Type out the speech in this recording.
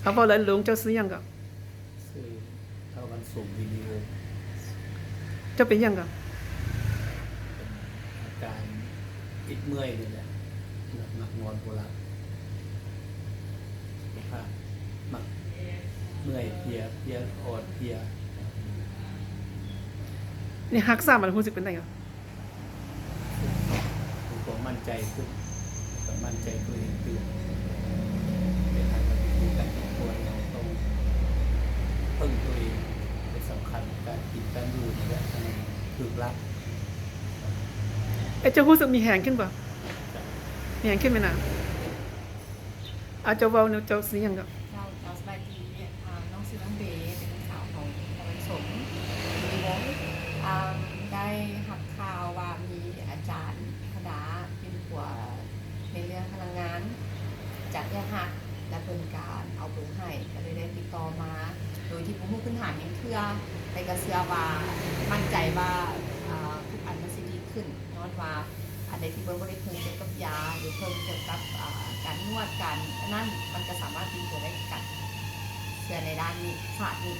เขาบอกเลยหลวงเจ้าซื้อยังก็ซื้อเท่ากันสูงวิดีโอเจ้าเป็นยังก็เป็นอาการอิดเมื่อยนี่แหละหนักนอนโบราณนะครับมักเมื่อยเพลียอ่อนเพลียนี่ฮักซ่ามันรู้สึกเป็นไงก็ มีความมั่นใจขึ้นความมั่นใจตัวเองขึ้นในทางปฏิบัติการของตัวเราต้องพึ่งตัวเองเป็นสำคัญการกินการอยู่นี่แหละคือรักเจ้ารู้สึกมีแหงขึ้นป่ะมีแหงขึ้นไหมนะอาจจะเว้าเนาะเจ้าซื้อยังก็เราสบายดีน้องซื้อน้องเบสเป็นสาวของวันสมอยู่ในวงได้หักข่าวว่ามีอาจารย์คณะเป็นหัวในเรื่องพลังงานจากแยกหักและเป็นการเอาเบอร์ให้ก็เลยได้ติดต่อมาโดยที่ผมพูดพื้นฐานยังเชื่อในกระเสือว่ามั่นใจว่าทุกอันมันจะดีขึ้นนอนว่าอันใดที่เบอร์ไม่ได้เพิ่มเกี่ยวกับยาหรือเพิ่มเกี่ยวกับการนวดกันนั่นมันจะสามารถตีตัวได้กันเชื่อในด้านนี้ศาสตร์นี้